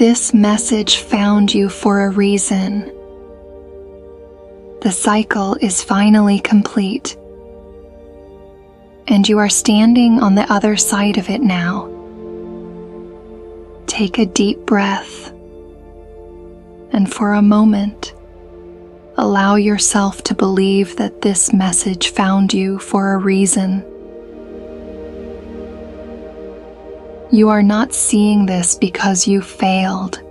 this message found you for a reason. The cycle is finally complete, and you are standing on the other side of it now. Take a deep breath, and for a moment, allow yourself to believe that this message found you for a reason. You are not seeing this because you failed.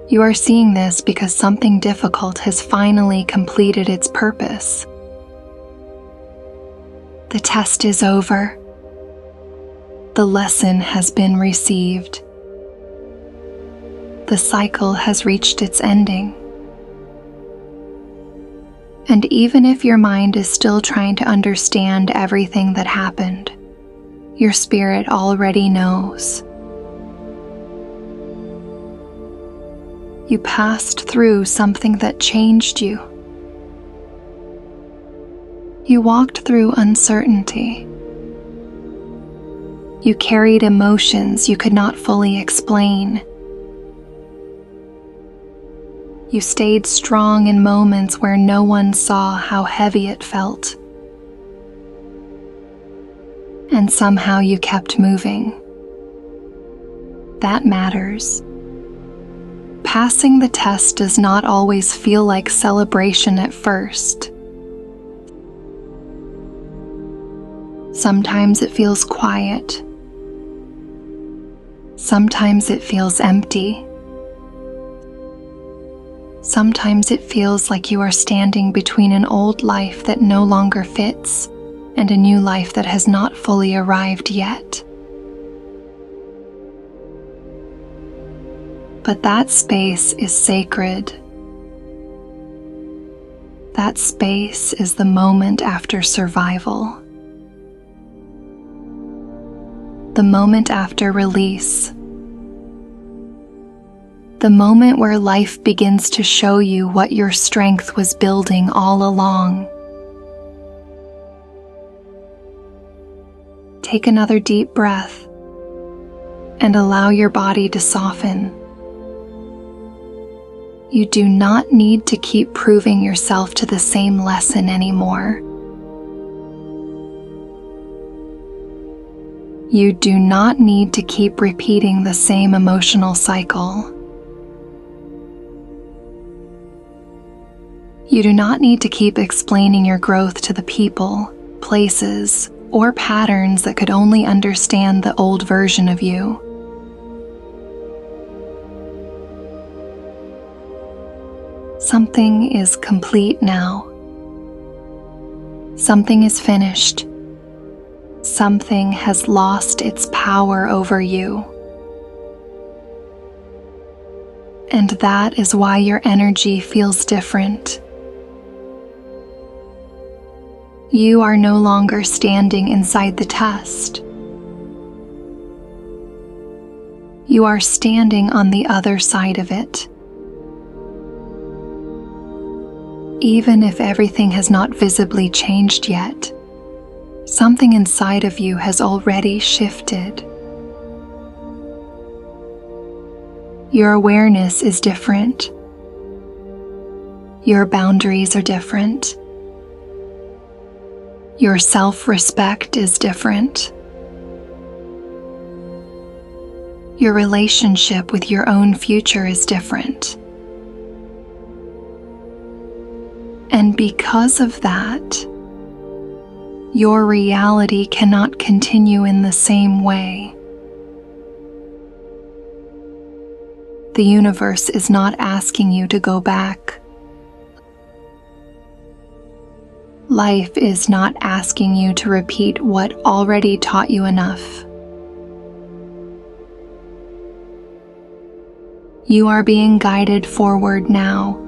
You are seeing this because something difficult has finally completed its purpose. The test is over. The lesson has been received. The cycle has reached its ending. And even if your mind is still trying to understand everything that happened, your spirit already knows. You passed through something that changed you. You walked through uncertainty. You carried emotions you could not fully explain. You stayed strong in moments where no one saw how heavy it felt. And somehow you kept moving. That matters. Passing the test does not always feel like celebration at first. Sometimes it feels quiet. Sometimes it feels empty. Sometimes it feels like you are standing between an old life that no longer fits and a new life that has not fully arrived yet. But that space is sacred. That space is the moment after survival. The moment after release. The moment where life begins to show you what your strength was building all along. Take another deep breath and allow your body to soften. You do not need to keep proving yourself to the same lesson anymore. You do not need to keep repeating the same emotional cycle. You do not need to keep explaining your growth to the people, places, or patterns that could only understand the old version of you. Something is complete now. Something is finished. Something has lost its power over you. And that is why your energy feels different. You are no longer standing inside the test. You are standing on the other side of it. Even if everything has not visibly changed yet, something inside of you has already shifted. Your awareness is different. Your boundaries are different. Your self-respect is different. Your relationship with your own future is different. And because of that, your reality cannot continue in the same way. The universe is not asking you to go back. Life is not asking you to repeat what already taught you enough. You are being guided forward now.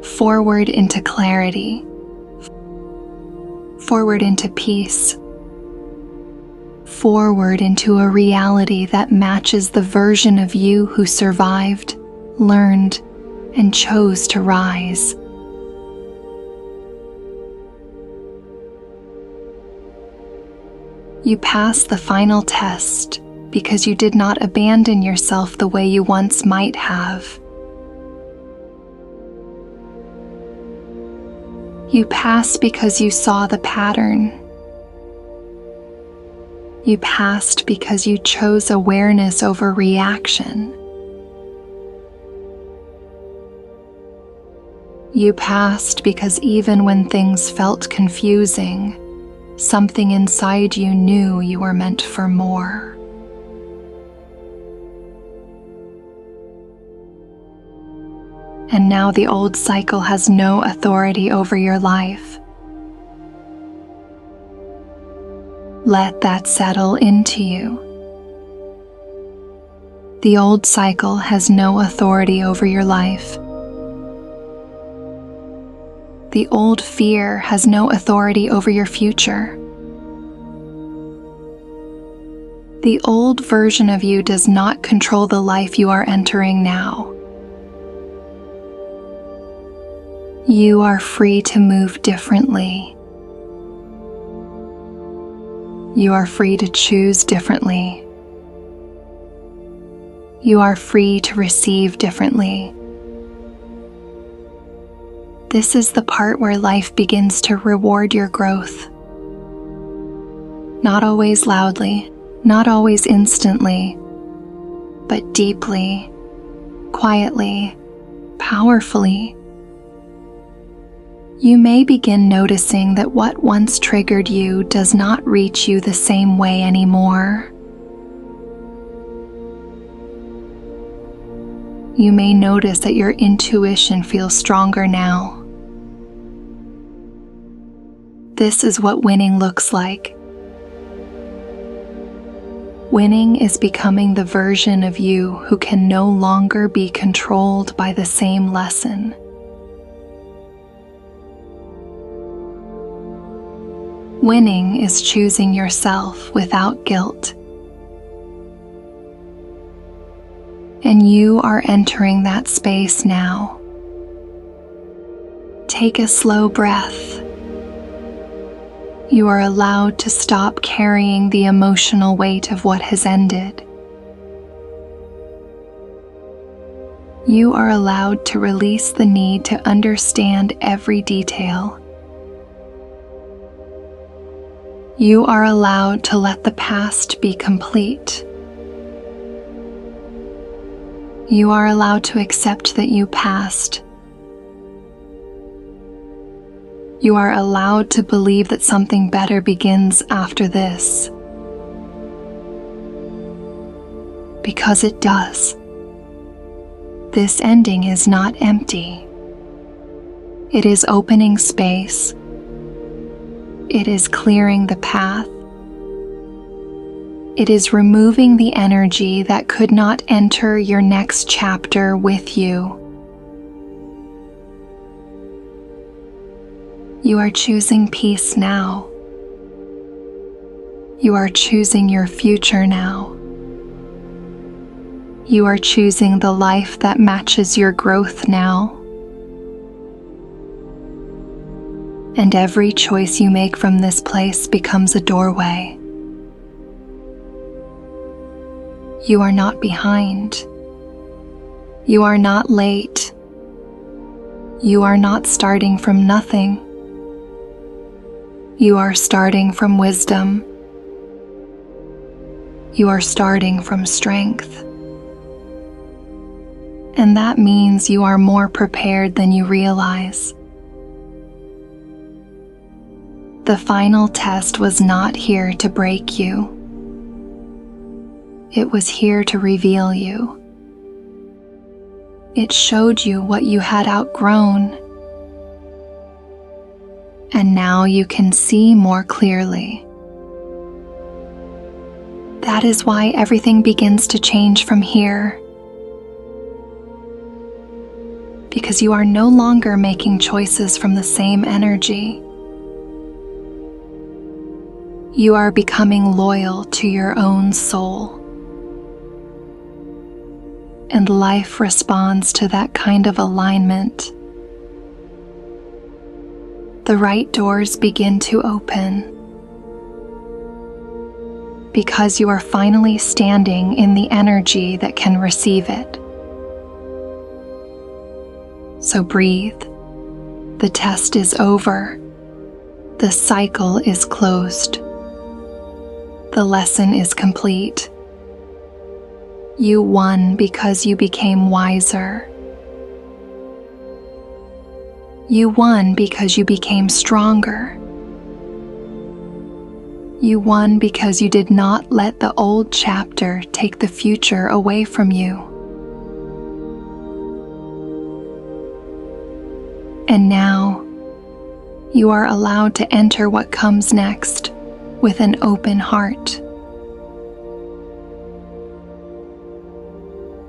Forward into clarity. Forward into peace. Forward into a reality that matches the version of you who survived, learned, and chose to rise. You pass the final test, because you did not abandon yourself the way you once might have. You passed because you saw the pattern. You passed because you chose awareness over reaction. You passed because even when things felt confusing, something inside you knew you were meant for more. And now the old cycle has no authority over your life. Let that settle into you. The old cycle has no authority over your life. The old fear has no authority over your future. The old version of you does not control the life you are entering now. You are free to move differently. You are free to choose differently. You are free to receive differently. This is the part where life begins to reward your growth. Not always loudly, not always instantly, but deeply, quietly, powerfully. You may begin noticing that what once triggered you does not reach you the same way anymore. You may notice that your intuition feels stronger now. This is what winning looks like. Winning is becoming the version of you who can no longer be controlled by the same lesson. Winning is choosing yourself without guilt. And you are entering that space now. Take a slow breath. You are allowed to stop carrying the emotional weight of what has ended. You are allowed to release the need to understand every detail. You are allowed to let the past be complete. You are allowed to accept that you passed. You are allowed to believe that something better begins after this. Because it does. This ending is not empty. It is opening space. It is clearing the path. It is removing the energy that could not enter your next chapter with you. You are choosing peace now. You are choosing your future now. You are choosing the life that matches your growth now. And every choice you make from this place becomes a doorway. You are not behind. You are not late. You are not starting from nothing. You are starting from wisdom. You are starting from strength. And that means you are more prepared than you realize. The final test was not here to break you. It was here to reveal you. It showed you what you had outgrown. And now you can see more clearly. That is why everything begins to change from here. Because you are no longer making choices from the same energy. You are becoming loyal to your own soul. And life responds to that kind of alignment. The right doors begin to open. because you are finally standing in the energy that can receive it. So breathe. The test is over. The cycle is closed. The lesson is complete. You won because you became wiser. You won because you became stronger. You won because you did not let the old chapter take the future away from you. And now, you are allowed to enter what comes next with an open heart.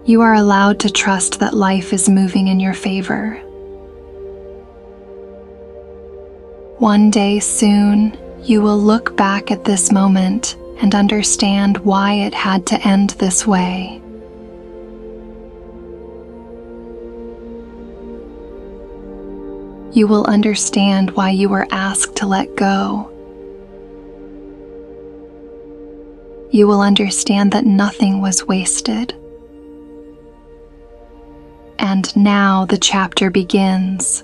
You are allowed to trust that life is moving in your favor. One day soon, you will look back at this moment and understand why it had to end this way. You will understand why you were asked to let go. You will understand that nothing was wasted. And now the chapter begins.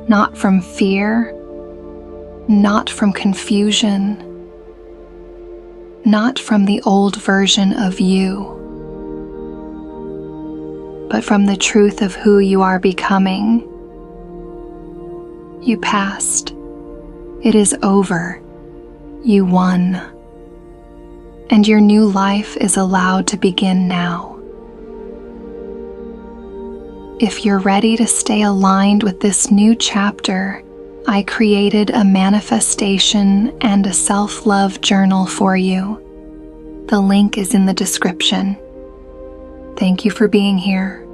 Not from fear, not from confusion, not from the old version of you, but from the truth of who you are becoming. You passed. It is over. You won. And your new life is allowed to begin now. If you're ready to stay aligned with this new chapter, I created a manifestation and a self-love journal for you. The link is in the description. Thank you for being here.